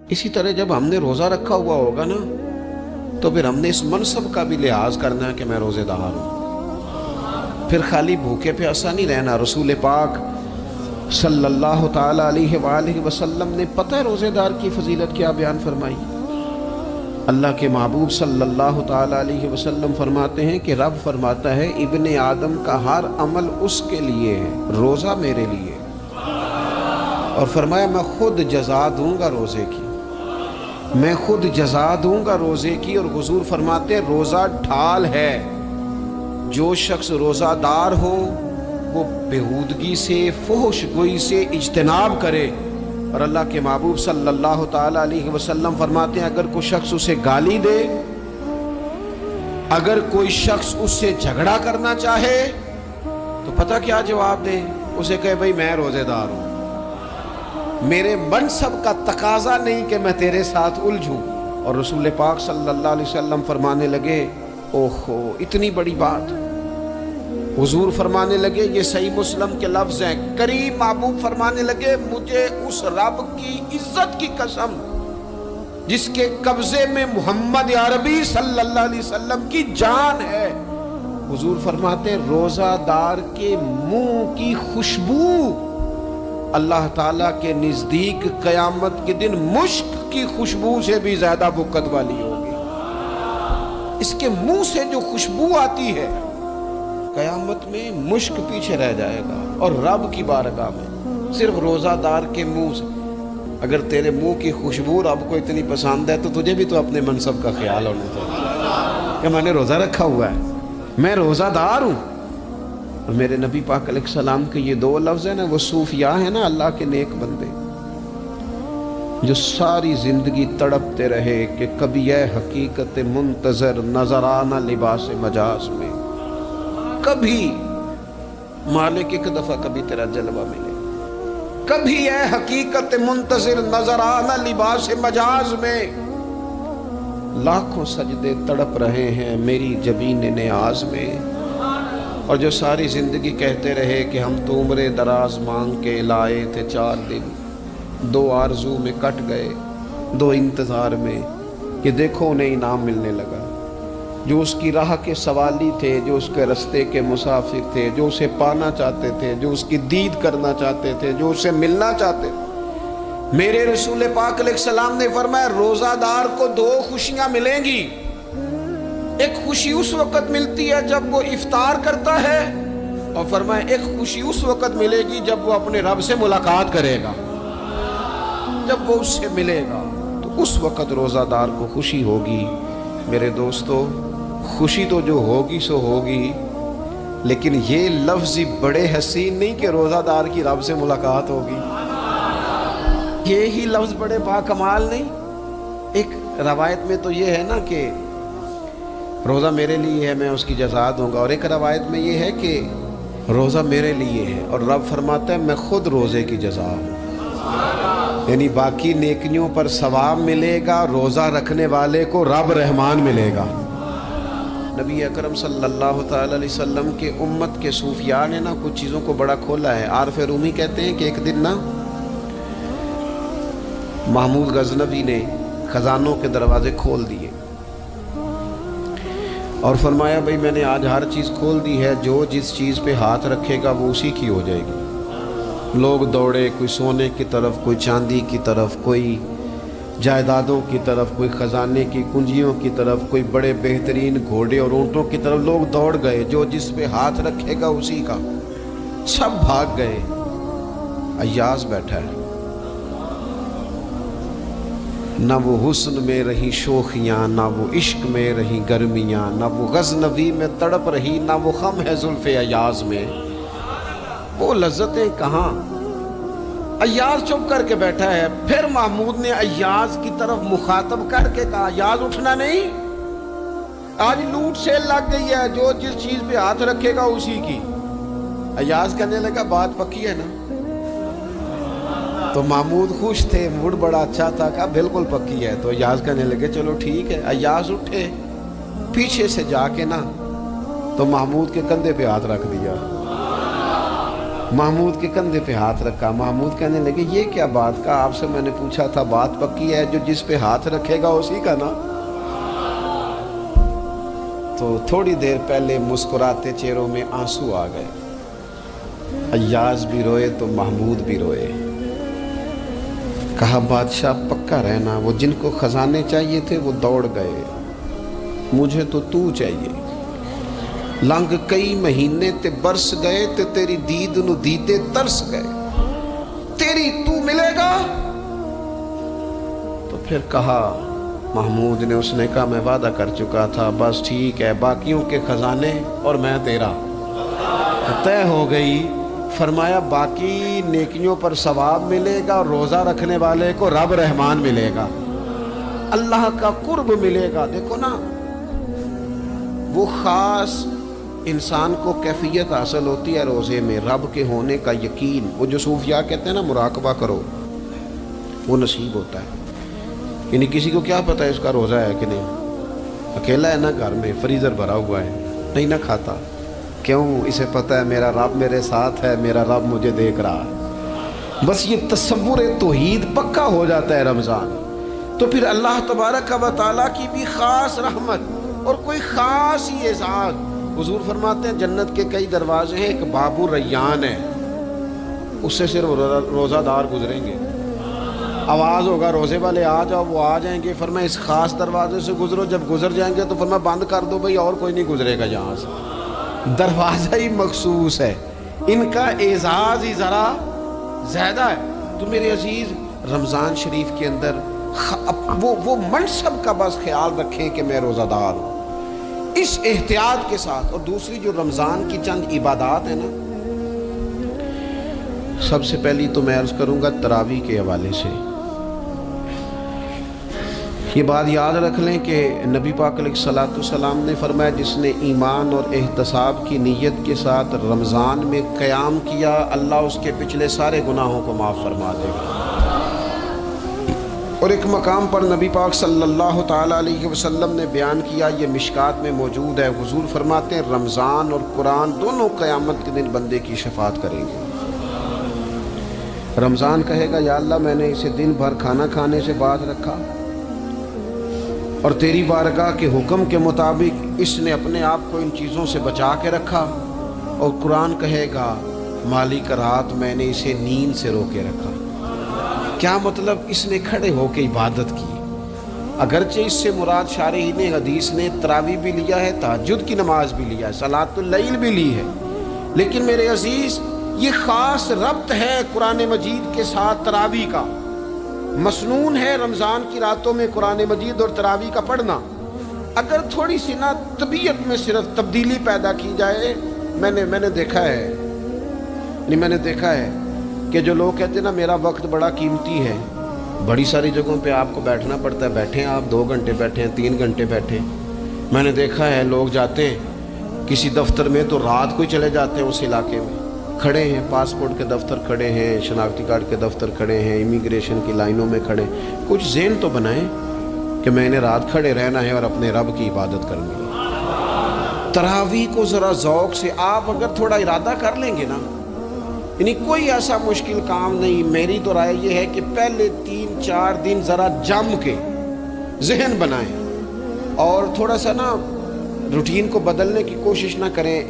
اسی طرح جب ہم نے روزہ رکھا ہوا ہوگا نا تو پھر ہم نے اس منصب کا بھی لحاظ کرنا ہے کہ میں روزے دار ہوں. پھر خالی بھوکے پیاسا نہیں رہنا. رسول پاک صلی اللہ تعالی علیہ وآلہ وسلم نے پتہ ہے روزے دار کی فضیلت کیا بیان فرمائی؟ اللہ کے محبوب صلی اللہ تعالی علیہ وسلم فرماتے ہیں کہ رب فرماتا ہے ابن آدم کا ہر عمل اس کے لیے ہے، روزہ میرے لیے. اور فرمایا میں خود جزا دوں گا روزے کی، میں خود جزا دوں گا روزے کی. اور حضور فرماتے ہیں روزہ ڈھال ہے. جو شخص روزہ دار ہو وہ بےہودگی سے، فحش گوئی سے اجتناب کرے. اور اللہ کے محبوب صلی اللہ تعالی علیہ وسلم فرماتے ہیں اگر کوئی شخص اسے گالی دے، اگر کوئی شخص اس سے جھگڑا کرنا چاہے تو پتہ کیا جواب دے؟ اسے کہے بھائی میں روزے دار ہوں، میرے منصب کا تقاضا نہیں کہ میں تیرے ساتھ الجھوں. اور رسول پاک صلی اللہ علیہ وسلم فرمانے لگے اوہو اتنی بڑی بات. حضور فرمانے لگے یہ صحیح مسلم کے لفظ ہیں، کریم محبوب فرمانے لگے مجھے اس رب کی عزت کی قسم جس کے قبضے میں محمد عربی صلی اللہ علیہ وسلم کی جان ہے. حضور فرماتے ہیں روزہ دار کے منہ کی خوشبو اللہ تعالیٰ کے نزدیک قیامت کے دن مشک کی خوشبو سے بھی زیادہ بکت والی ہوگی. اس کے منہ سے جو خوشبو آتی ہے قیامت میں مشک پیچھے رہ جائے گا. اور رب کی بارگاہ میں صرف روزہ دار کے منہ سے، اگر تیرے منہ کی خوشبو رب کو اتنی پسند ہے تو تجھے بھی تو اپنے منصب کا خیال ہونا چاہیے کہ میں نے روزہ رکھا ہوا ہے، میں روزہ دار ہوں. اور میرے نبی پاک علیہ السلام کے یہ دو لفظ ہیں نا، وہ صوفیاء ہیں نا، اللہ کے نیک بندے جو ساری زندگی تڑپتے رہے کہ کبھی اے حقیقت منتظر نظر آنا لباس مجاز میں، کبھی مالک ایک دفعہ کبھی تیرا جلوہ ملے، کبھی اے حقیقت منتظر نظر آنا لباس مجاز میں. لاکھوں سجدے تڑپ رہے ہیں میری جبین نیاز میں. اور جو ساری زندگی کہتے رہے کہ ہم تو عمر دراز مانگ کے لائے تھے 4 دن، 2 آرزو میں کٹ گئے، 2 انتظار میں کہ دیکھو انہیں انعام ملنے لگا. جو اس کی راہ کے سوالی تھے، جو اس کے رستے کے مسافر تھے، جو اسے پانا چاہتے تھے، جو اس کی دید کرنا چاہتے تھے، جو اسے ملنا چاہتے تھے، میرے رسول پاک علیہ السلام نے فرمایا روزہ دار کو 2 خوشیاں ملیں گی. ایک خوشی اس وقت ملتی ہے جب وہ افطار کرتا ہے، اور فرمایا ایک خوشی اس وقت ملے گی جب وہ اپنے رب سے ملاقات کرے گا. جب وہ اس سے ملے گا تو اس وقت روزہ دار کو خوشی ہوگی. میرے دوستو خوشی تو جو ہوگی سو ہوگی، لیکن یہ لفظ بڑے حسین نہیں کہ روزہ دار کی رب سے ملاقات ہوگی. یہی لفظ بڑے باکمال نہیں. ایک روایت میں تو یہ ہے نا کہ روزہ میرے لیے ہے میں اس کی جزا دوں گا، اور ایک روایت میں یہ ہے کہ روزہ میرے لیے ہے اور رب فرماتا ہے میں خود روزے کی جزا ہوں. یعنی باقی نیکیوں پر ثواب ملے گا، روزہ رکھنے والے کو رب رحمان ملے گا. نبی اکرم صلی اللہ تعالی علیہ وسلم کے امت کے صوفیاء نے نا کچھ چیزوں کو بڑا کھولا ہے. عارف رومی کہتے ہیں کہ ایک دن نا محمود غزنوی نے خزانوں کے دروازے کھول دیے اور فرمایا بھئی میں نے آج ہر چیز کھول دی ہے، جو جس چیز پہ ہاتھ رکھے گا وہ اسی کی ہو جائے گی. لوگ دوڑے، کوئی سونے کی طرف، کوئی چاندی کی طرف، کوئی جائیدادوں کی طرف، کوئی خزانے کی کنجیوں کی طرف، کوئی بڑے بہترین گھوڑے اور اونٹوں کی طرف. لوگ دوڑ گئے، جو جس پہ ہاتھ رکھے گا اسی کا. سب بھاگ گئے. ایاز بیٹھا ہے، نہ وہ حسن میں رہی شوخیاں، نہ وہ عشق میں رہی گرمیاں، نہ وہ غزنوی میں تڑپ رہی، نہ وہ خم ہے زلف ایاز میں. وہ لذتیں کہاں. ایاز چپ کر کے بیٹھا ہے. پھر محمود نے ایاز کی طرف مخاطب کر کے کہا ایاز اٹھنا نہیں، آج لوٹ سیل لگ گئی ہے، جو جس چیز پہ ہاتھ رکھے گا اسی کی. ایاز کہنے لگا بات پکی ہے نا. تو محمود خوش تھے، موڈ بڑا اچھا تھا، کہا بالکل پکی ہے. تو ایاز کہنے لگے چلو ٹھیک ہے. ایاز اٹھے، پیچھے سے جا کے نا تو محمود کے کندھے پہ ہاتھ رکھ دیا. محمود کے کندھے پہ ہاتھ رکھا. محمود کہنے لگے یہ کیا بات کا, آپ سے میں نے پوچھا تھا, بات پکی ہے, جو جس پہ ہاتھ رکھے گا اسی کا نا. تو تھوڑی دیر پہلے مسکراتے چہروں میں آنسو آ گئے. ایاز بھی روئے تو محمود بھی روئے. کہا بادشاہ پکا رہنا, وہ جن کو خزانے چاہیے تھے وہ دوڑ گئے, مجھے تو چاہیے. لنگ کئی مہینے تے برس گئے تے تیری دید نو دیدے ترس گئے, تیری تو ملے گا. تو پھر کہا محمود نے, اس نے کہا میں وعدہ کر چکا تھا, بس ٹھیک ہے, باقیوں کے خزانے اور میں تیرا. طے ہو گئی. فرمایا باقی نیکیوں پر ثواب ملے گا, اور روزہ رکھنے والے کو رب رحمان ملے گا, اللہ کا قرب ملے گا. دیکھو نا, وہ خاص انسان کو کیفیت حاصل ہوتی ہے روزے میں, رب کے ہونے کا یقین. وہ جو صوفیاء کہتے ہیں نا مراقبہ کرو, وہ نصیب ہوتا ہے. یعنی کسی کو کیا پتہ ہے اس کا روزہ ہے کہ نہیں, اکیلا ہے نا گھر میں, فریزر بھرا ہوا ہے, نہیں نہ کھاتا. کیوں؟ اسے پتہ ہے میرا رب میرے ساتھ ہے, میرا رب مجھے دیکھ رہا ہے. بس یہ تصور توحید پکا ہو جاتا ہے رمضان. تو پھر اللہ تبارک و تعالیٰ کی بھی خاص رحمت اور کوئی خاص ہی اعزاز. حضور فرماتے ہیں جنت کے کئی دروازے ہیں, ایک باب الریان ہے, اس سے صرف روزہ دار گزریں گے. آواز ہوگا روزے والے آ جاؤ, وہ آ جائیں گے. فرمایا اس خاص دروازے سے گزرو, جب گزر جائیں گے تو فرمایا بند کر دو بھائی, اور کوئی نہیں گزرے گا یہاں سے. دروازہ ہی مخصوص ہے, ان کا اعزاز ہی ذرا زیادہ ہے. تو میرے عزیز رمضان شریف کے اندر وہ منصب کا بس خیال رکھیں کہ میں روزہ دار ہوں, اس احتیاط کے ساتھ. اور دوسری جو رمضان کی چند عبادات ہیں نا, سب سے پہلی تو میں عرض کروں گا تراویح کے حوالے سے. یہ بات یاد رکھ لیں کہ نبی پاک علیہ الصلوۃ والسلام نے فرمایا جس نے ایمان اور احتساب کی نیت کے ساتھ رمضان میں قیام کیا, اللہ اس کے پچھلے سارے گناہوں کو معاف فرما دے گا. اور ایک مقام پر نبی پاک صلی اللہ تعالیٰ علیہ وسلم نے بیان کیا, یہ مشکات میں موجود ہے. حضور فرماتے ہیں رمضان اور قرآن دونوں قیامت کے دن بندے کی شفاعت کریں گے. رمضان کہے گا یا اللہ میں نے اسے دن بھر کھانا کھانے سے باز رکھا, اور تیری بارگاہ کے حکم کے مطابق اس نے اپنے آپ کو ان چیزوں سے بچا کے رکھا. اور قرآن کہے گا مالک رات میں نے اسے نیند سے روکے رکھا. کیا مطلب؟ اس نے کھڑے ہو کے عبادت کی. اگرچہ اس سے مراد شارحین حدیث نے تراویح بھی لیا ہے, تہجد کی نماز بھی لیا ہے, صلاۃ اللیل بھی لی ہے, لیکن میرے عزیز یہ خاص ربط ہے قرآن مجید کے ساتھ تراویح کا. مسنون ہے رمضان کی راتوں میں قرآن مجید اور تراویح کا پڑھنا. اگر تھوڑی سی نا طبیعت میں صرف تبدیلی پیدا کی جائے, میں نے دیکھا ہے کہ جو لوگ کہتے ہیں نا میرا وقت بڑا قیمتی ہے, بڑی ساری جگہوں پہ آپ کو بیٹھنا پڑتا ہے, بیٹھیں آپ 2 گھنٹے بیٹھیں, 3 گھنٹے بیٹھیں. میں نے دیکھا ہے لوگ جاتے ہیں کسی دفتر میں تو رات کو ہی چلے جاتے ہیں اس علاقے میں, کھڑے ہیں, پاسپورٹ کے دفتر کھڑے ہیں, شناختی کارڈ کے دفتر کھڑے ہیں, امیگریشن کی لائنوں میں کھڑے. کچھ ذہن تو بنائیں کہ میں نے رات کھڑے رہنا ہے اور اپنے رب کی عبادت کرنی ہے. تراویح کو ذرا ذوق سے آپ اگر تھوڑا ارادہ کر لیں گے نا, یعنی کوئی ایسا مشکل کام نہیں. میری تو رائے یہ ہے کہ پہلے 3-4 دن ذرا جم کے ذہن بنائیں, اور تھوڑا سا نا روٹین کو بدلنے کی کوشش نہ کریں.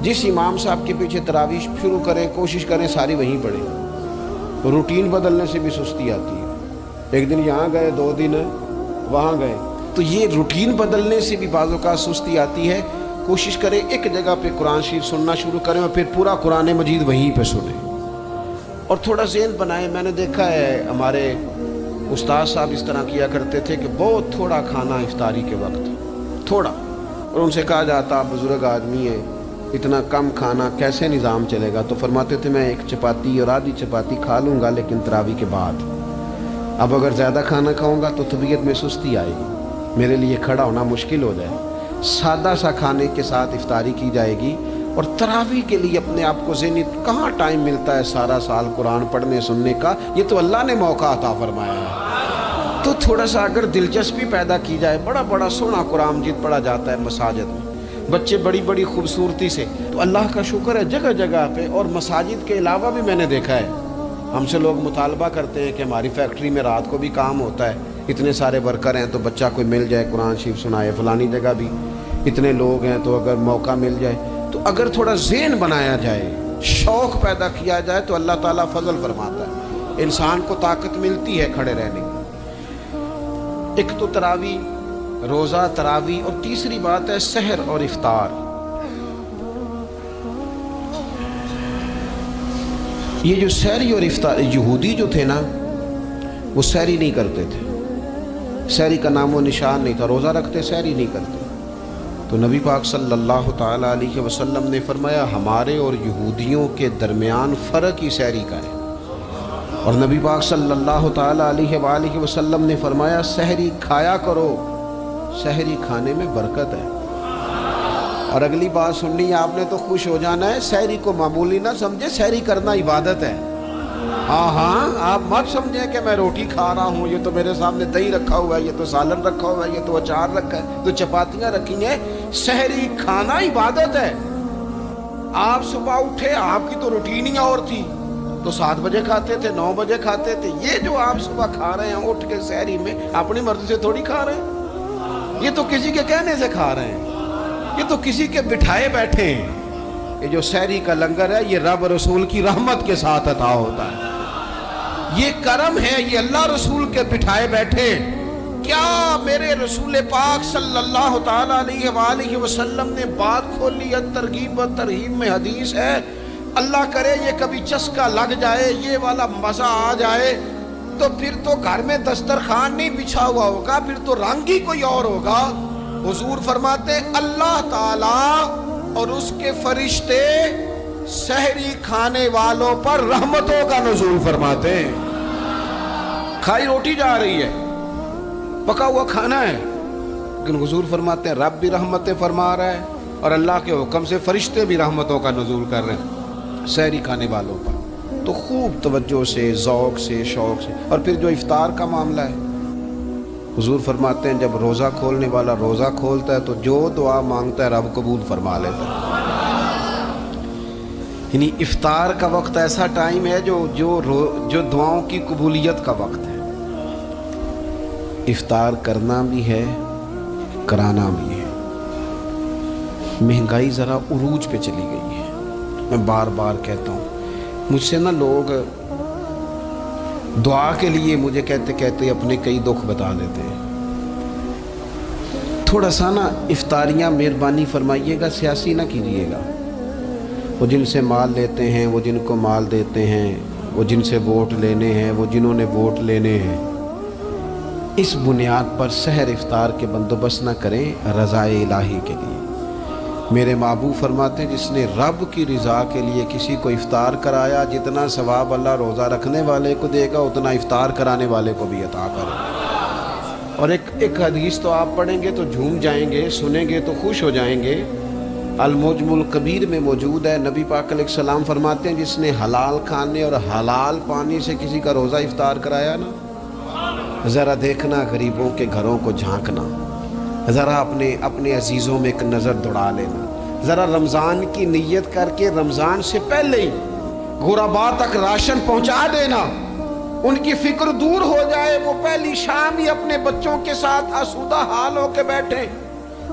جس امام صاحب کے پیچھے تراویح شروع کریں, کوشش کریں ساری وہیں پڑھیں. روٹین بدلنے سے بھی سستی آتی ہے. ایک دن یہاں گئے, 2 دن وہاں گئے, تو یہ روٹین بدلنے سے بھی بعض اوقات سستی آتی ہے. کوشش کریں ایک جگہ پہ قرآن شریف سننا شروع کریں اور پھر پورا قرآن مجید وہیں پہ سنیں, اور تھوڑا ذہن بنائیں. میں نے دیکھا ہے ہمارے استاد صاحب اس طرح کیا کرتے تھے کہ بہت تھوڑا کھانا افطاری کے وقت, تھوڑا, اور ان سے کہا جاتا آپ بزرگ آدمی ہیں, اتنا کم کھانا کیسے نظام چلے گا؟ تو فرماتے تھے میں 1 چپاتی اور آدھی چپاتی کھا لوں گا, لیکن تراویح کے بعد. اب اگر زیادہ کھانا کھاؤں گا تو طبیعت میں سستی آئے گی, میرے لیے کھڑا ہونا مشکل ہو جائے. سادہ سا کھانے کے ساتھ افطاری کی جائے گی. اور تراویح کے لیے اپنے آپ کو ذہنی کہاں ٹائم ملتا ہے سارا سال قرآن پڑھنے سننے کا؟ یہ تو اللہ نے موقع عطا فرمایا ہے. تو تھوڑا سا اگر دلچسپی پیدا کی جائے, بڑا سونا قرآن مجید پڑھا جاتا ہے مساجد میں, بچے بڑی بڑی خوبصورتی سے. تو اللہ کا شکر ہے جگہ جگہ پہ. اور مساجد کے علاوہ بھی میں نے دیکھا ہے, ہم سے لوگ مطالبہ کرتے ہیں کہ ہماری فیکٹری میں رات کو بھی کام ہوتا ہے, اتنے سارے ورکر ہیں تو بچہ کوئی مل جائے قرآن شریف سنائے, فلانی جگہ بھی اتنے لوگ ہیں تو اگر موقع مل جائے. تو اگر تھوڑا ذہن بنایا جائے, شوق پیدا کیا جائے تو اللہ تعالیٰ فضل فرماتا ہے, انسان کو طاقت ملتی ہے کھڑے رہنے کی. ایک تو تراویح, روزہ, تراویح, اور تیسری بات ہے سحر اور افطار. یہ جو سحری اور افطار, یہودی جو تھے نا وہ سحری نہیں کرتے تھے, سحری کا نام و نشان نہیں تھا, روزہ رکھتے سحری نہیں کرتے. تو نبی پاک صلی اللہ تعالیٰ علیہ وسلم نے فرمایا ہمارے اور یہودیوں کے درمیان فرق ہی سحری کا ہے. اور نبی پاک صلی اللہ تعالیٰ علیہ وآلہ وسلم نے فرمایا سحری کھایا کرو, سحری کھانے میں برکت ہے. اور اگلی بات سننی ہے آپ نے تو خوش ہو جانا ہے, سحری کو معمولی نہ سمجھے, سحری کرنا عبادت ہے. ہاں آپ مت سمجھیں کہ میں روٹی کھا رہا ہوں, یہ تو میرے سامنے دہی رکھا ہوا ہے, یہ تو سالن رکھا ہوا ہے, یہ تو اچار رکھا ہے, تو چپاتیاں رکھی ہیں. سحری کھانا عبادت ہے. آپ صبح اٹھے, آپ کی تو روٹین ہی اور تھی, تو 7 بجے کھاتے تھے, 9 بجے کھاتے تھے. یہ جو آپ صبح کھا رہے ہیں اٹھ کے سحری میں, اپنی مرضی سے تھوڑی کھا رہے ہیں, یہ تو کسی کے کہنے سے کھا رہے ہیں, یہ تو کسی کے بٹھائے بیٹھے ہیں. یہ جو سحری کا لنگر ہے یہ رب رسول کی رحمت کے ساتھ عطا ہوتا ہے, یہ کرم ہے, یہ اللہ رسول کے بٹھائے بیٹھے. کیا میرے رسول پاک صلی اللہ تعالیٰ علیہ وآلہ وسلم نے بات کھولی ہے, ترغیب و ترہیب میں حدیث ہے, اللہ کرے یہ کبھی چسکا لگ جائے, یہ والا مزہ آ جائے, تو پھر تو گھر میں دسترخوان نہیں بچھا ہوا ہوگا, پھر تو رنگ ہی کوئی اور ہوگا. حضور فرماتے اللہ تعالیٰ اور اس کے فرشتے سحری کھانے والوں پر رحمتوں کا نزول فرماتے ہیں. کھائی روٹی جا رہی ہے, پکا ہوا کھانا ہے, لیکن حضور فرماتے ہیں رب بھی رحمتیں فرما رہا ہے اور اللہ کے حکم سے فرشتے بھی رحمتوں کا نزول کر رہے ہیں سحری کھانے والوں پر. تو خوب توجہ سے, ذوق سے, شوق سے. اور پھر جو افطار کا معاملہ ہے, حضور فرماتے ہیں جب روزہ کھولنے والا روزہ کھولتا ہے تو جو دعا مانگتا ہے رب قبول فرما لیتا ہے. یعنی افطار کا وقت ایسا ٹائم ہے جو دعاؤں کی قبولیت کا وقت ہے. افطار کرنا بھی ہے, کرانا بھی ہے. مہنگائی ذرا عروج پہ چلی گئی ہے. میں بار بار کہتا ہوں, مجھ سے نا لوگ دعا کے لیے مجھے کہتے کہتے اپنے کئی دکھ بتا دیتے ہیں. تھوڑا سا نا افطاریاں مہربانی فرمائیے گا, سیاسی نہ کیجیے گا. وہ جن سے مال لیتے ہیں, وہ جن کو مال دیتے ہیں, وہ جن سے ووٹ لینے ہیں, وہ جنہوں نے ووٹ لینے ہیں, اس بنیاد پر سحر افطار کے بندوبست نہ کریں رضا الہی کے لیے. میرے محبوب فرماتے ہیں جس نے رب کی رضا کے لیے کسی کو افطار کرایا, جتنا ثواب اللہ روزہ رکھنے والے کو دے گا اتنا افطار کرانے والے کو بھی عطا کرے. اور ایک حدیث تو آپ پڑھیں گے تو جھوم جائیں گے, سنیں گے تو خوش ہو جائیں گے. المعجم الکبیر میں موجود ہے. نبی پاک علیہ السلام فرماتے ہیں جس نے حلال کھانے اور حلال پانی سے کسی کا روزہ افطار کرایا نا, ذرا دیکھنا غریبوں کے گھروں کو جھانکنا, ذرا اپنے عزیزوں میں ایک نظر دوڑا لینا, ذرا رمضان کی نیت کر کے رمضان سے پہلے ہی غرباء تک راشن پہنچا دینا, ان کی فکر دور ہو جائے. وہ پہلی شام ہی اپنے بچوں کے ساتھ آسودہ حال ہو کے بیٹھے.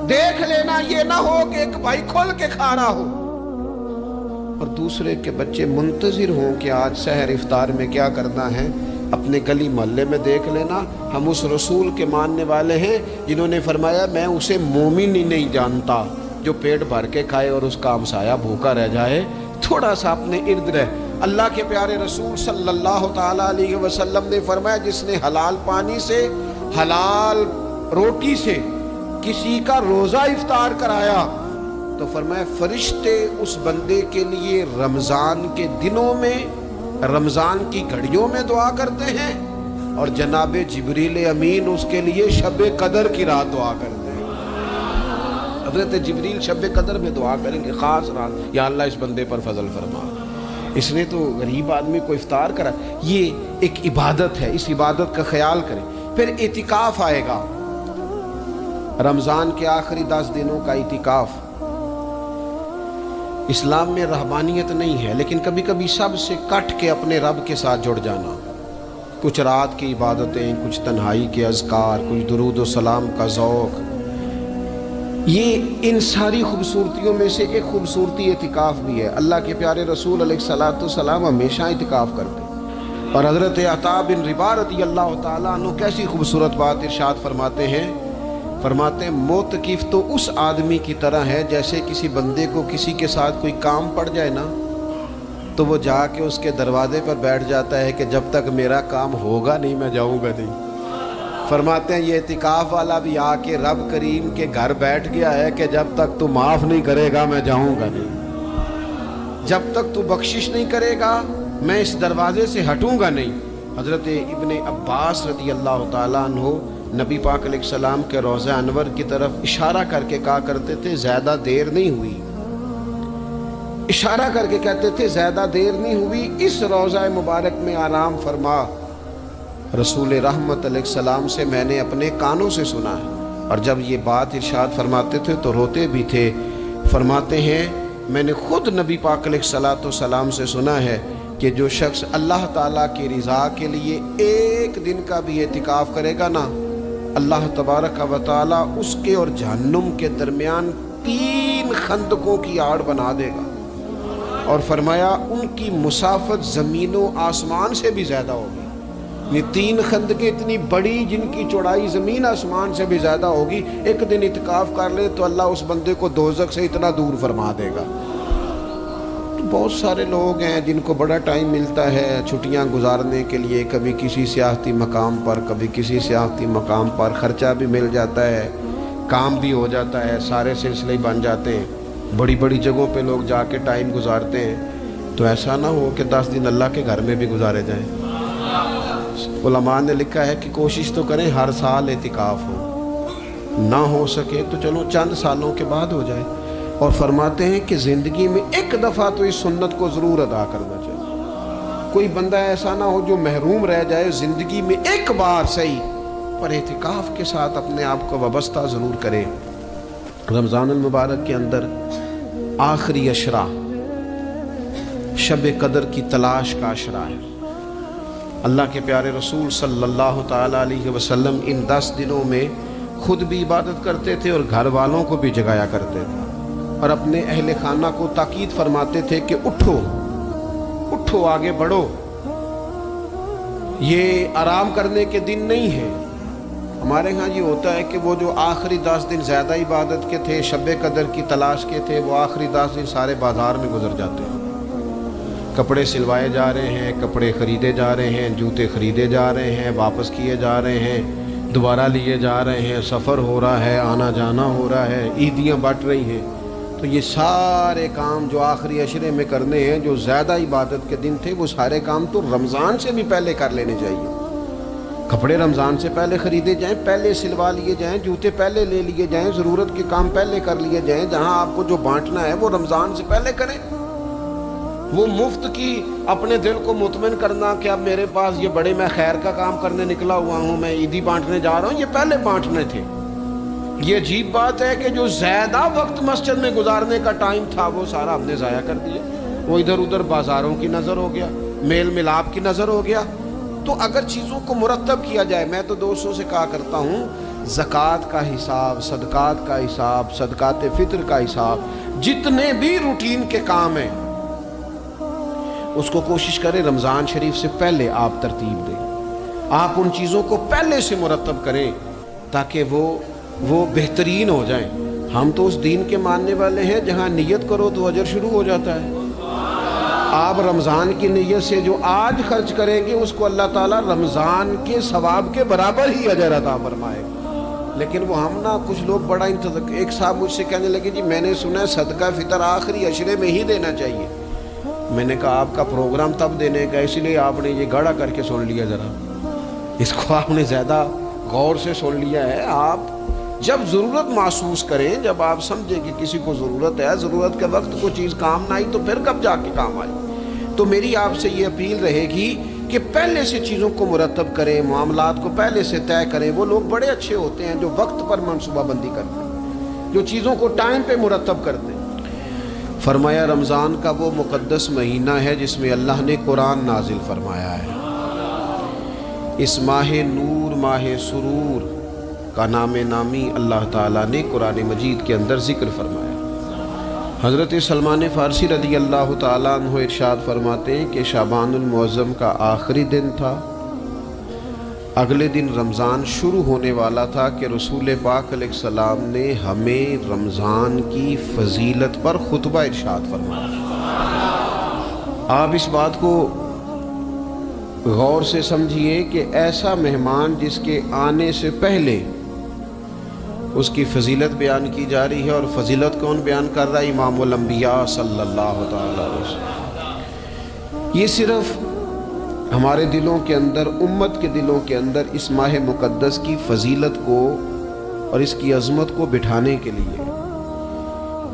دیکھ لینا یہ نہ ہو کہ ایک بھائی کھول کے کھا رہا ہو اور دوسرے کے بچے منتظر ہوں کہ آج سحر افطار میں کیا کرنا ہے. اپنے گلی محلے میں دیکھ لینا. ہم اس رسول کے ماننے والے ہیں جنہوں نے فرمایا میں اسے مومن ہی نہیں جانتا جو پیٹ بھر کے کھائے اور اس کا ہمسایہ بھوکا رہ جائے. تھوڑا سا اپنے ارد رہ. اللہ کے پیارے رسول صلی اللہ تعالیٰ علیہ وسلم نے فرمایا جس نے حلال پانی سے, حلال روٹی سے کسی کا روزہ افطار کرایا تو فرمایا فرشتے اس بندے کے لیے رمضان کے دنوں میں, رمضان کی گھڑیوں میں دعا کرتے ہیں, اور جناب جبریل امین اس کے لیے شب قدر کی رات دعا کرتے ہیں. حضرت جبریل شب قدر میں دعا کریں گے خاص رات, یا اللہ اس بندے پر فضل فرما, اس نے تو غریب آدمی کو افطار کرا. یہ ایک عبادت ہے, اس عبادت کا خیال کریں. پھر اعتکاف آئے گا, رمضان کے آخری 10 دنوں کا اعتکاف. اسلام میں رہبانیت نہیں ہے، لیکن کبھی کبھی سب سے کٹ کے اپنے رب کے ساتھ جڑ جانا، کچھ رات کی عبادتیں، کچھ تنہائی کے اذکار، کچھ درود و سلام کا ذوق، یہ ان ساری خوبصورتیوں میں سے ایک خوبصورتی اعتکاف بھی ہے۔ اللہ کے پیارے رسول علیہ الصلوۃ والسلام ہمیشہ اعتکاف کرتے، اور حضرت عطا بن رباح رضی اللہ تعالیٰ عنہ کیسی خوبصورت بات ارشاد فرماتے ہیں، معتکف تو اس آدمی کی طرح ہے جیسے کسی بندے کو کسی کے ساتھ کوئی کام پڑ جائے نا تو وہ جا کے اس کے دروازے پر بیٹھ جاتا ہے کہ جب تک میرا کام ہوگا نہیں میں جاؤں گا نہیں۔ فرماتے ہیں یہ اعتکاف والا بھی آ کے رب کریم کے گھر بیٹھ گیا ہے کہ جب تک تو معاف نہیں کرے گا میں جاؤں گا نہیں، جب تک تو بخشش نہیں کرے گا میں اس دروازے سے ہٹوں گا نہیں۔ حضرت ابن عباس رضی اللہ تعالیٰ عنہ نبی پاک علیہ السلام کے روضہ انور کی طرف اشارہ کر کے کہا کرتے تھے زیادہ دیر نہیں ہوئی، اشارہ کر کے کہتے تھے زیادہ دیر نہیں ہوئی، اس روضہ مبارک میں آرام فرما۔ رسول رحمت علیہ السلام سے میں نے اپنے کانوں سے سنا ہے، اور جب یہ بات ارشاد فرماتے تھے تو روتے بھی تھے۔ فرماتے ہیں میں نے خود نبی پاک علیہ السلام سے سنا ہے کہ جو شخص اللہ تعالیٰ کی رضا کے لیے ایک دن کا بھی اعتکاف کرے گا نا، اللہ تبارک و تعالیٰ اس کے اور جہنم کے درمیان 3 خندقوں کی آڑ بنا دے گا، اور فرمایا ان کی مسافت زمین و آسمان سے بھی زیادہ ہوگی۔ یہ 3 خندقیں اتنی بڑی جن کی چوڑائی زمین آسمان سے بھی زیادہ ہوگی، ایک دن اعتکاف کر لے تو اللہ اس بندے کو دوزخ سے اتنا دور فرما دے گا۔ بہت سارے لوگ ہیں جن کو بڑا ٹائم ملتا ہے چھٹیاں گزارنے کے لیے، کبھی کسی سیاحتی مقام پر، کبھی کسی سیاحتی مقام پر، خرچہ بھی مل جاتا ہے، کام بھی ہو جاتا ہے، سارے سلسلے بن جاتے ہیں، بڑی بڑی جگہوں پہ لوگ جا کے ٹائم گزارتے ہیں۔ تو ایسا نہ ہو کہ 10 دن اللہ کے گھر میں بھی گزارے جائیں۔ علماء نے لکھا ہے کہ کوشش تو کریں ہر سال اعتکاف ہو، نہ ہو سکے تو چلو چند سالوں کے بعد ہو جائے، اور فرماتے ہیں کہ زندگی میں ایک دفعہ تو اس سنت کو ضرور ادا کرنا چاہیے۔ کوئی بندہ ایسا نہ ہو جو محروم رہ جائے، زندگی میں ایک بار صحیح پر اعتکاف کے ساتھ اپنے آپ کو وابستہ ضرور کرے۔ رمضان المبارک کے اندر آخری عشرہ شب قدر کی تلاش کا عشرہ ہے۔ اللہ کے پیارے رسول صلی اللہ تعالیٰ علیہ وسلم ان 10 دنوں میں خود بھی عبادت کرتے تھے اور گھر والوں کو بھی جگایا کرتے تھے، اور اپنے اہل خانہ کو تاکید فرماتے تھے کہ اٹھو اٹھو، آگے بڑھو، یہ آرام کرنے کے دن نہیں ہیں۔ ہمارے ہاں یہ ہوتا ہے کہ وہ جو آخری 10 دن زیادہ عبادت کے تھے، شب قدر کی تلاش کے تھے، وہ آخری 10 دن سارے بازار میں گزر جاتے ہیں، کپڑے سلوائے جا رہے ہیں، کپڑے خریدے جا رہے ہیں، جوتے خریدے جا رہے ہیں، واپس کیے جا رہے ہیں، دوبارہ لیے جا رہے ہیں، سفر ہو رہا ہے، آنا جانا ہو رہا ہے، عیدیاں بٹ رہی ہیں۔ تو یہ سارے کام جو آخری عشرے میں کرنے ہیں، جو زیادہ عبادت کے دن تھے، وہ سارے کام تو رمضان سے بھی پہلے کر لینے چاہیے۔ کپڑے رمضان سے پہلے خریدے جائیں، پہلے سلوا لیے جائیں، جوتے پہلے لے لیے جائیں، ضرورت کے کام پہلے کر لیے جائیں، جہاں آپ کو جو بانٹنا ہے وہ رمضان سے پہلے کریں۔ وہ مفت کی اپنے دل کو مطمئن کرنا کہ اب میرے پاس یہ بڑے میں خیر کا کام کرنے نکلا ہوا ہوں، میں عیدی بانٹنے جا رہا ہوں، یہ پہلے بانٹنے تھے۔ یہ عجیب بات ہے کہ جو زیادہ وقت مسجد میں گزارنے کا ٹائم تھا وہ سارا ہم نے ضائع کر دیا، وہ ادھر ادھر بازاروں کی نظر ہو گیا، میل ملاپ کی نظر ہو گیا۔ تو اگر چیزوں کو مرتب کیا جائے، میں تو دوستوں سے کہا کرتا ہوں زکوٰۃ کا حساب، صدقات کا حساب، صدقات فطر کا حساب، جتنے بھی روٹین کے کام ہیں اس کو کوشش کریں رمضان شریف سے پہلے آپ ترتیب دیں، آپ ان چیزوں کو پہلے سے مرتب کریں تاکہ وہ بہترین ہو جائیں۔ ہم تو اس دین کے ماننے والے ہیں جہاں نیت کرو تو اجر شروع ہو جاتا ہے۔ آپ رمضان کی نیت سے جو آج خرچ کریں گے اس کو اللہ تعالیٰ رمضان کے ثواب کے برابر ہی اجر عطا فرمائے گا۔ لیکن وہ ہم نا کچھ لوگ بڑا ایک صاحب مجھ سے کہنے لگے جی میں نے سنا ہے صدقہ فطر آخری عشرے میں ہی دینا چاہیے۔ میں نے کہا آپ کا پروگرام تب دینے کا، اس لیے آپ نے یہ گاڑا کر کے سن لیا، ذرا اس کو آپ نے زیادہ غور سے سن لیا ہے۔ آپ جب ضرورت محسوس کریں، جب آپ سمجھیں کہ کسی کو ضرورت ہے، ضرورت کے وقت کوئی چیز کام نہ آئی تو پھر کب جا کے کام آئی۔ تو میری آپ سے یہ اپیل رہے گی کہ پہلے سے چیزوں کو مرتب کریں، معاملات کو پہلے سے طے کریں۔ وہ لوگ بڑے اچھے ہوتے ہیں جو وقت پر منصوبہ بندی کرتے ہیں، جو چیزوں کو ٹائم پہ مرتب کرتے ہیں۔ فرمایا رمضان کا وہ مقدس مہینہ ہے جس میں اللہ نے قرآن نازل فرمایا ہے۔ اس ماہ نور، ماہ سرور کا نام نامی اللہ تعالیٰ نے قرآن مجید کے اندر ذکر فرمایا۔ حضرت سلمان فارسی رضی اللہ تعالیٰ عنہ ارشاد فرماتے ہیں کہ شعبان المعظم کا آخری دن تھا، اگلے دن رمضان شروع ہونے والا تھا کہ رسول پاک علیہ السلام نے ہمیں رمضان کی فضیلت پر خطبہ ارشاد فرمایا۔ آپ اس بات کو غور سے سمجھیے کہ ایسا مہمان جس کے آنے سے پہلے اس کی فضیلت بیان کی جا رہی ہے، اور فضیلت کون بیان کر رہا ہے؟ امام الانبیاء صلی اللہ تعالی علیہ وسلم۔ یہ صرف ہمارے دلوں کے اندر، امت کے دلوں کے اندر اس ماہ مقدس کی فضیلت کو اور اس کی عظمت کو بٹھانے کے لیے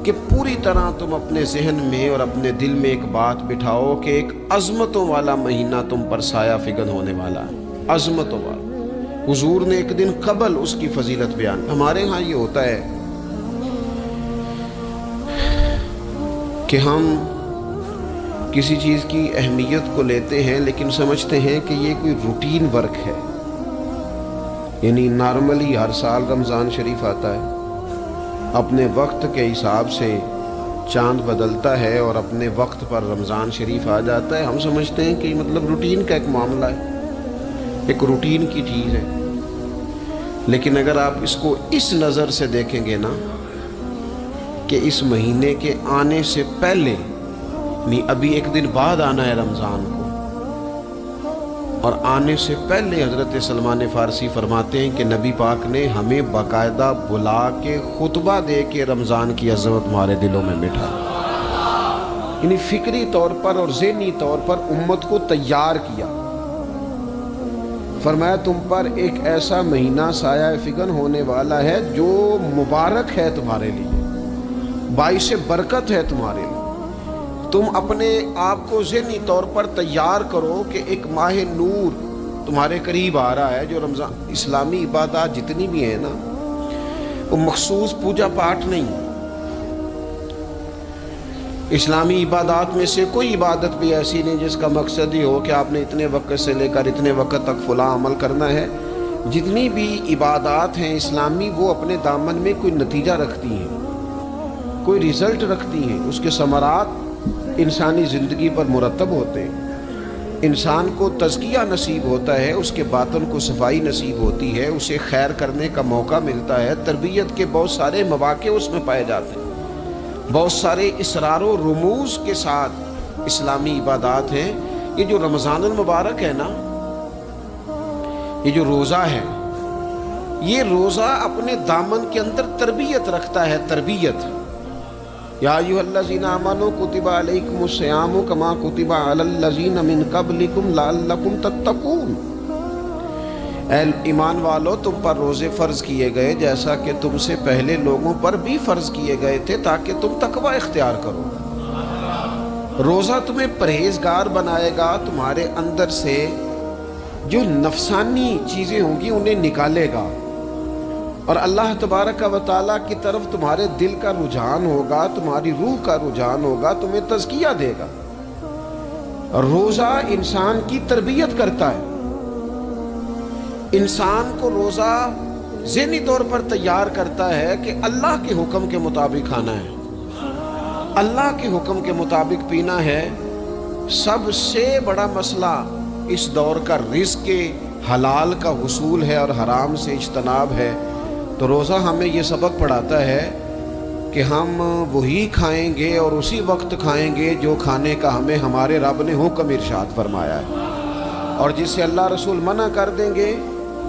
کہ پوری طرح تم اپنے ذہن میں اور اپنے دل میں ایک بات بٹھاؤ کہ ایک عظمتوں والا مہینہ تم پر سایہ فگن ہونے والا ہے، عظمتوں والا۔ حضور نے ایک دن قبل اس کی فضیلت بیان۔ ہمارے ہاں یہ ہوتا ہے کہ ہم کسی چیز کی اہمیت کو لیتے ہیں لیکن سمجھتے ہیں کہ یہ کوئی روٹین ورک ہے، یعنی نارملی ہر سال رمضان شریف آتا ہے، اپنے وقت کے حساب سے چاند بدلتا ہے اور اپنے وقت پر رمضان شریف آ جاتا ہے۔ ہم سمجھتے ہیں کہ مطلب روٹین کا ایک معاملہ ہے، ایک روٹین کی چیز ہے۔ لیکن اگر آپ اس کو اس نظر سے دیکھیں گے نا کہ اس مہینے کے آنے سے پہلے، نہیں ابھی ایک دن بعد آنا ہے رمضان کو، اور آنے سے پہلے حضرت سلمان فارسی فرماتے ہیں کہ نبی پاک نے ہمیں باقاعدہ بلا کے خطبہ دے کے رمضان کی عظمت ہمارے دلوں میں بٹھا، یعنی فکری طور پر اور ذہنی طور پر امت کو تیار کیا۔ فرمایا تم پر ایک ایسا مہینہ سایہ فگن ہونے والا ہے جو مبارک ہے تمہارے لیے، باعث برکت ہے تمہارے لیے۔ تم اپنے آپ کو ذہنی طور پر تیار کرو کہ ایک ماہ نور تمہارے قریب آ رہا ہے۔ جو رمضان، اسلامی عبادات جتنی بھی ہیں نا، وہ مخصوص پوجا پاٹ نہیں۔ اسلامی عبادات میں سے کوئی عبادت بھی ایسی نہیں جس کا مقصد ہی ہو کہ آپ نے اتنے وقت سے لے کر اتنے وقت تک فلاں عمل کرنا ہے۔ جتنی بھی عبادات ہیں اسلامی، وہ اپنے دامن میں کوئی نتیجہ رکھتی ہیں، کوئی رزلٹ رکھتی ہیں، اس کے ثمرات انسانی زندگی پر مرتب ہوتے ہیں۔ انسان کو تزکیہ نصیب ہوتا ہے، اس کے باطن کو صفائی نصیب ہوتی ہے، اسے خیر کرنے کا موقع ملتا ہے، تربیت کے بہت سارے مواقع اس میں پائے جاتے ہیں، بہت سارے اسرار و رموز کے ساتھ اسلامی عبادات ہیں۔ یہ جو رمضان المبارک ہے نا، یہ جو روزہ ہے، یہ روزہ اپنے دامن کے اندر تربیت رکھتا ہے، تربیت۔ یا ایھا الذین آمنوا کتب علیکم الصیام کما کتب علی الذین من قبلکم لعلکم تتقون۔ اے ایمان والو، تم پر روزے فرض کیے گئے جیسا کہ تم سے پہلے لوگوں پر بھی فرض کیے گئے تھے تاکہ تم تقوی اختیار کرو۔ روزہ تمہیں پرہیزگار بنائے گا، تمہارے اندر سے جو نفسانی چیزیں ہوں گی انہیں نکالے گا، اور اللہ تبارک و تعالیٰ کی طرف تمہارے دل کا رجحان ہوگا، تمہاری روح کا رجحان ہوگا، تمہیں تزکیہ دے گا۔ روزہ انسان کی تربیت کرتا ہے، انسان کو روزہ ذہنی طور پر تیار کرتا ہے کہ اللہ کے حکم کے مطابق کھانا ہے، اللہ کے حکم کے مطابق پینا ہے۔ سب سے بڑا مسئلہ اس دور کا رزق کے حلال کا حصول ہے اور حرام سے اجتناب ہے۔ تو روزہ ہمیں یہ سبق پڑھاتا ہے کہ ہم وہی کھائیں گے اور اسی وقت کھائیں گے جو کھانے کا ہمیں ہمارے رب نے حکم ارشاد فرمایا ہے، اور جس سے اللہ رسول منع کر دیں گے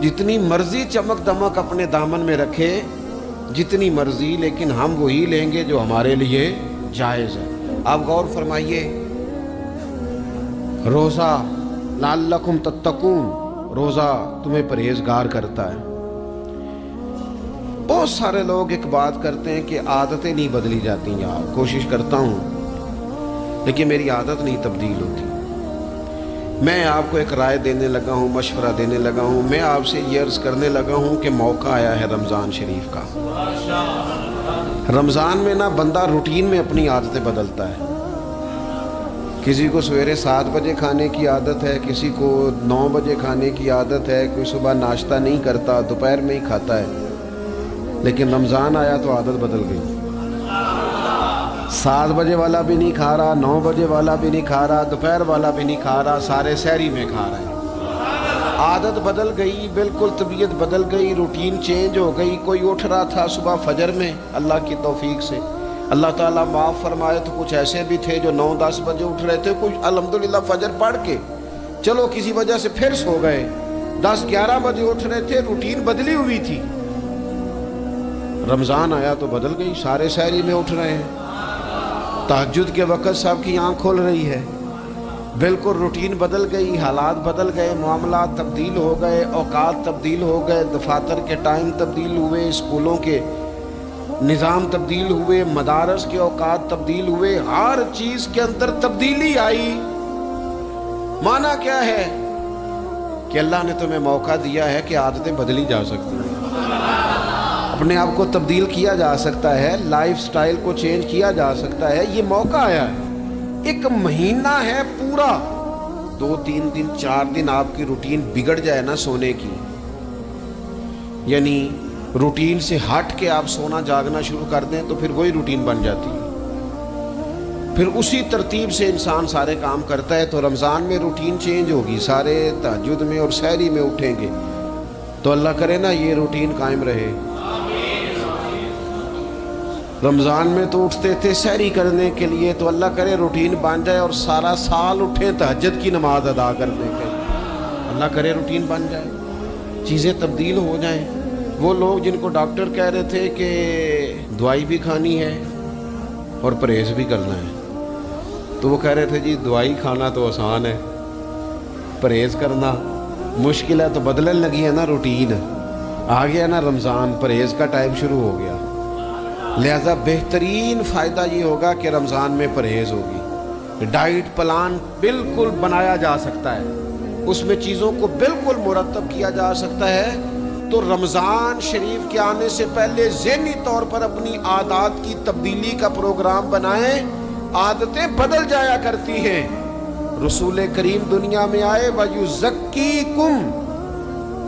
جتنی مرضی چمک دمک اپنے دامن میں رکھے، جتنی مرضی، لیکن ہم وہی لیں گے جو ہمارے لیے جائز ہے۔ آپ غور فرمائیے، روزہ لعلکم تتقون، روزہ تمہیں پرہیزگار کرتا ہے۔ بہت سارے لوگ ایک بات کرتے ہیں کہ عادتیں نہیں بدلی جاتی، یار کوشش کرتا ہوں لیکن میری عادت نہیں تبدیل ہوتی۔ میں آپ کو ایک رائے دینے لگا ہوں، مشورہ دینے لگا ہوں، میں آپ سے یہ عرض کرنے لگا ہوں کہ موقع آیا ہے رمضان شریف کا، رمضان میں نا بندہ روٹین میں اپنی عادتیں بدلتا ہے. کسی کو سویرے 7 بجے کھانے کی عادت ہے, کسی کو 9 بجے کھانے کی عادت ہے, کوئی صبح ناشتہ نہیں کرتا, دوپہر میں ہی کھاتا ہے. لیکن رمضان آیا تو عادت بدل گئی. 7 بجے والا بھی نہیں کھا رہا, 9 بجے والا بھی نہیں کھا رہا, دوپہر والا بھی نہیں کھا رہا, سارے سحری میں کھا رہے ہیں. عادت بدل گئی, بالکل طبیعت بدل گئی, روٹین چینج ہو گئی. کوئی اٹھ رہا تھا صبح فجر میں, اللہ کی توفیق سے اللہ تعالیٰ معاف فرمائے تو کچھ ایسے بھی تھے جو 9-10 بجے اٹھ رہے تھے, کچھ الحمدللہ فجر پڑھ کے چلو کسی وجہ سے پھر سو گئے, 10-11 بجے اٹھ رہے تھے, روٹین بدلی ہوئی تھی. رمضان آیا تو بدل گئی, سارے سحری میں اٹھ رہے ہیں. تہجد کے وقت سب کی آنکھ کھل رہی ہے, بالکل روٹین بدل گئی, حالات بدل گئے, معاملات تبدیل ہو گئے, اوقات تبدیل ہو گئے, دفاتر کے ٹائم تبدیل ہوئے, اسکولوں کے نظام تبدیل ہوئے, مدارس کے اوقات تبدیل ہوئے, ہر چیز کے اندر تبدیلی آئی. معنی کیا ہے کہ اللہ نے تمہیں موقع دیا ہے کہ عادتیں بدلی جا سکتی ہیں, اپنے آپ کو تبدیل کیا جا سکتا ہے, لائف سٹائل کو چینج کیا جا سکتا ہے. یہ موقع آیا ہے. ایک مہینہ ہے پورا, 2-3 دن 4 دن آپ کی روٹین بگڑ جائے نا سونے کی, یعنی روٹین سے ہٹ کے آپ سونا جاگنا شروع کر دیں تو پھر وہی روٹین بن جاتی ہے. پھر اسی ترتیب سے انسان سارے کام کرتا ہے. تو رمضان میں روٹین چینج ہوگی, سارے تہجد میں اور سحری میں اٹھیں گے. تو اللہ کرے نا یہ روٹین قائم رہے. رمضان میں تو اٹھتے تھے سحری کرنے کے لیے, تو اللہ کرے روٹین بن جائے اور سارا سال اٹھیں تہجد کی نماز ادا کرنے کے. اللہ کرے روٹین بن جائے, چیزیں تبدیل ہو جائیں. وہ لوگ جن کو ڈاکٹر کہہ رہے تھے کہ دوائی بھی کھانی ہے اور پرہیز بھی کرنا ہے, تو وہ کہہ رہے تھے جی دوائی کھانا تو آسان ہے, پرہیز کرنا مشکل ہے. تو بدلنے لگی ہے نا روٹین, آ گیا نا رمضان, پرہیز کا ٹائم شروع ہو گیا. لہذا بہترین فائدہ یہ ہوگا کہ رمضان میں پرہیز ہوگی. ڈائٹ پلان بالکل بنایا جا سکتا ہے, اس میں چیزوں کو بالکل مرتب کیا جا سکتا ہے. تو رمضان شریف کے آنے سے پہلے ذہنی طور پر اپنی عادات کی تبدیلی کا پروگرام بنائیں. عادتیں بدل جایا کرتی ہیں. رسول کریم دنیا میں آئے وَيُزَكِّيكُمْ,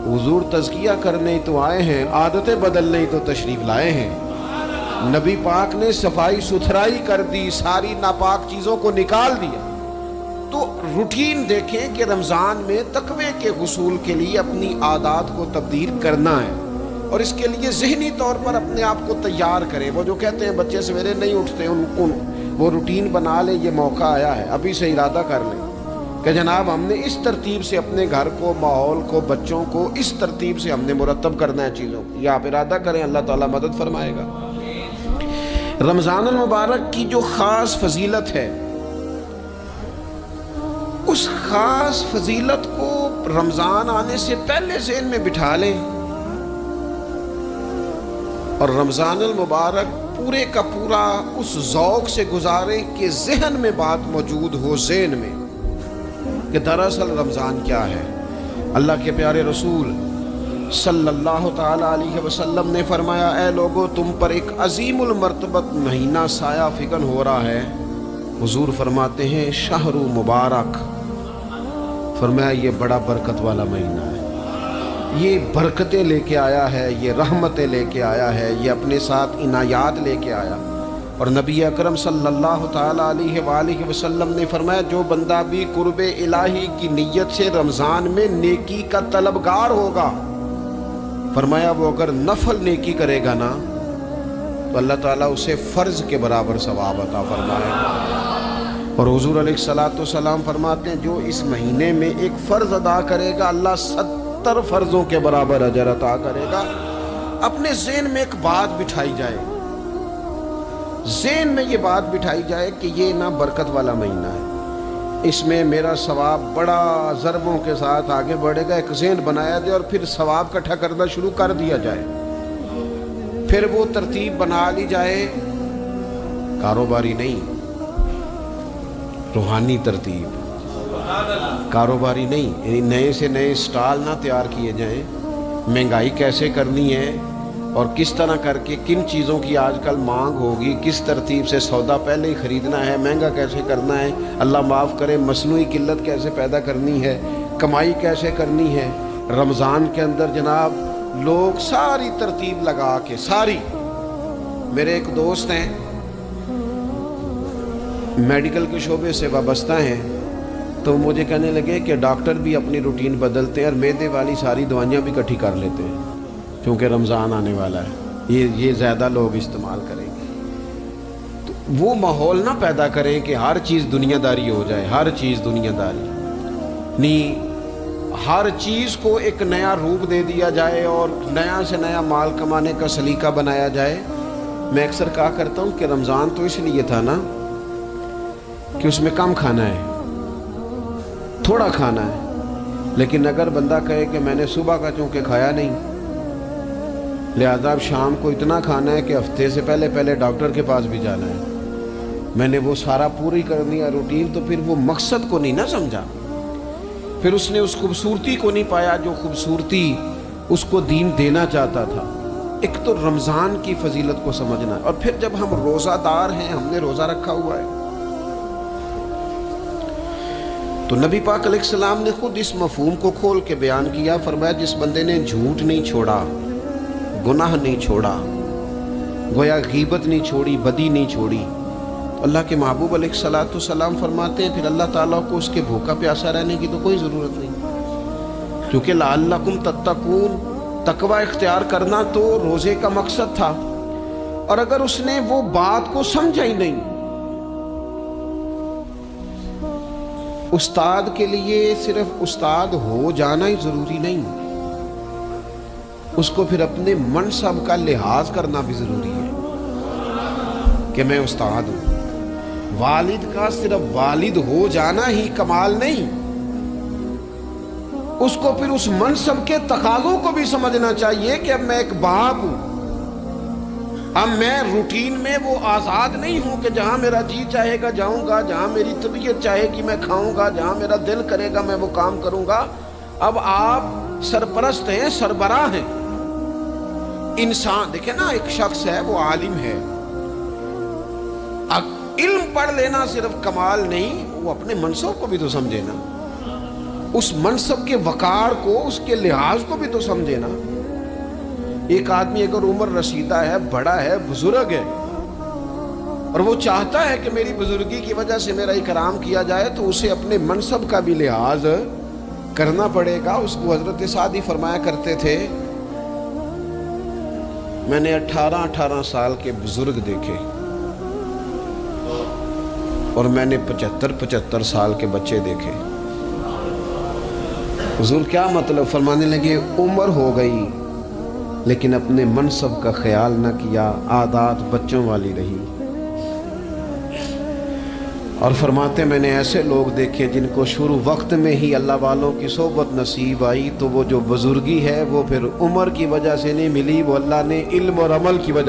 حضور تزکیہ کرنے تو آئے ہیں, عادتیں بدلنے تو تشریف لائے ہیں. نبی پاک نے صفائی ستھرائی کر دی, ساری ناپاک چیزوں کو نکال دیا. تو روٹین دیکھیں کہ رمضان میں تقوی کے حصول کے لیے اپنی عادات کو تبدیل کرنا ہے, اور اس کے لیے ذہنی طور پر اپنے آپ کو تیار کریں. وہ جو کہتے ہیں بچے سویرے نہیں اٹھتے, ان وہ روٹین بنا لے. یہ موقع آیا ہے, ابھی سے ارادہ کر لیں کہ جناب ہم نے اس ترتیب سے اپنے گھر کو, ماحول کو, بچوں کو اس ترتیب سے ہم نے مرتب کرنا ہے چیزوں کو. یہ آپ ارادہ کریں, اللہ تعالیٰ مدد فرمائے گا. رمضان المبارک کی جو خاص فضیلت ہے, اس خاص فضیلت کو رمضان آنے سے پہلے ذہن میں بٹھا لیں, اور رمضان المبارک پورے کا پورا اس ذوق سے گزاریں کہ ذہن میں بات موجود ہو, ذہن میں کہ دراصل رمضان کیا ہے. اللہ کے پیارے رسول صلی اللہ تعالی علیہ وسلم نے فرمایا, اے لوگو تم پر ایک عظیم المرتبت مہینہ سایہ فگن ہو رہا ہے. حضور فرماتے ہیں شہر مبارک, فرمایا یہ بڑا برکت والا مہینہ ہے, یہ برکتیں لے کے آیا ہے, یہ رحمتیں لے کے آیا ہے, یہ اپنے ساتھ عنایات لے کے آیا. اور نبی اکرم صلی اللہ تعالی علیہ وآلہ وسلم نے فرمایا جو بندہ بھی قرب الہی کی نیت سے رمضان میں نیکی کا طلبگار ہوگا, فرمایا وہ اگر نفل نیکی کرے گا نا تو اللہ تعالیٰ اسے فرض کے برابر ثواب عطا فرمائے گا. اور حضور علیہ السلام فرماتے ہیں جو اس مہینے میں ایک فرض ادا کرے گا اللہ 70 فرضوں کے برابر اجر عطا کرے گا. اپنے ذہن میں ایک بات بٹھائی جائے, ذہن میں یہ بات بٹھائی جائے کہ یہ نا برکت والا مہینہ ہے, اس میں میرا ثواب بڑا ضربوں کے ساتھ آگے بڑھے گا. ایک ذہن بنایا جائے اور پھر ثواب اکٹھا کرنا شروع کر دیا جائے. پھر وہ ترتیب بنا لی جائے, کاروباری نہیں, روحانی ترتیب, کاروباری نہیں, یعنی نئے سے نئے سٹال نہ تیار کیے جائیں. مہنگائی کیسے کرنی ہے, اور کس طرح کر کے کن چیزوں کی آج کل مانگ ہوگی، کس ترتیب سے سودا پہلے ہی خریدنا ہے، مہنگا کیسے کرنا ہے، اللہ معاف کرے مصنوعی قلت کیسے پیدا کرنی ہے، کمائی کیسے کرنی ہے۔ رمضان کے اندر جناب لوگ ساری ترتیب لگا کے ساری، میرے ایک دوست ہیں میڈیکل کے شعبے سے وابستہ ہیں، تو مجھے کہنے لگے کہ ڈاکٹر بھی اپنی روٹین بدلتے ہیں اور معدے والی ساری دوائیاں بھی اکٹھی کر لیتے ہیں کیونکہ رمضان آنے والا ہے، یہ زیادہ لوگ استعمال کریں گے۔ تو وہ ماحول نہ پیدا کریں کہ ہر چیز دنیا داری ہو جائے، ہر چیز دنیا داری نہیں، ہر چیز کو ایک نیا روپ دے دیا جائے اور نیا سے نیا مال کمانے کا سلیقہ بنایا جائے۔ میں اکثر کہا کرتا ہوں کہ رمضان تو اس لیے تھا نا کہ اس میں کم کھانا ہے، تھوڑا کھانا ہے، لیکن اگر بندہ کہے کہ میں نے صبح کا چونکہ کھایا نہیں لہذا اب شام کو اتنا کھانا ہے کہ ہفتے سے پہلے ڈاکٹر کے پاس بھی جانا ہے، میں نے وہ سارا پوری کرنی ہے روٹین، تو پھر وہ مقصد کو نہیں نہ سمجھا، پھر اس نے اس خوبصورتی کو نہیں پایا جو خوبصورتی اس کو دین دینا چاہتا تھا۔ ایک تو رمضان کی فضیلت کو سمجھنا، اور پھر جب ہم روزہ دار ہیں، ہم نے روزہ رکھا ہوا ہے، تو نبی پاک علیہ السلام نے خود اس مفہوم کو کھول کے بیان کیا، فرمایا جس بندے نے جھوٹ نہیں چھوڑا، گناہ نہیں چھوڑا، گویا غیبت نہیں چھوڑی، بدی نہیں چھوڑی، اللہ کے محبوب علیہ السلام فرماتے ہیں پھر اللہ تعالیٰ کو اس کے بھوکا پیاسا رہنے کی تو کوئی ضرورت نہیں، کیونکہ لعلکم تتقون، تقوی اختیار کرنا تو روزے کا مقصد تھا، اور اگر اس نے وہ بات کو سمجھا ہی نہیں، استاد کے لیے صرف استاد ہو جانا ہی ضروری نہیں، اس کو پھر اپنے منصب کا لحاظ کرنا بھی ضروری ہے کہ میں استاد ہوں۔ والد کا صرف والد ہو جانا ہی کمال نہیں، اس کو پھر اس منصب کے تقاضوں کو بھی سمجھنا چاہیے کہ اب میں ایک باپ ہوں، اب میں روٹین میں وہ آزاد نہیں ہوں کہ جہاں میرا جی چاہے گا جاؤں گا، جہاں میری طبیعت چاہے گی میں کھاؤں گا، جہاں میرا دل کرے گا میں وہ کام کروں گا۔ اب آپ سرپرست ہیں، سربراہ ہیں، انسان دیکھیں نا، ایک شخص ہے وہ عالم ہے، علم پڑھ لینا صرف کمال نہیں، وہ اپنے منصب کو بھی تو سمجھے نا، اس منصب کے وقار کو، اس کے لحاظ کو بھی تو سمجھے نا۔ ایک آدمی اگر عمر رسیدہ ہے، بڑا ہے، بزرگ ہے، اور وہ چاہتا ہے کہ میری بزرگی کی وجہ سے میرا اکرام کیا جائے، تو اسے اپنے منصب کا بھی لحاظ کرنا پڑے گا۔ اس کو حضرت سعدی فرمایا کرتے تھے میں نے 18 سال کے بزرگ دیکھے اور میں نے 75 سال کے بچے دیکھے۔ حضور کیا مطلب؟ فرمانے لگے عمر ہو گئی لیکن اپنے منصب کا خیال نہ کیا، عادات بچوں والی رہی، اور فرماتے میں نے ایسے لوگ دیکھے جن کو شروع وقت میں ہی اللہ والوں کی صحبت نصیب آئی، تو وہ جو بزرگی ہے وہ پھر عمر کی وجہ سے نہیں ملی، وہ اللہ نے علم اور عمل کی وجہ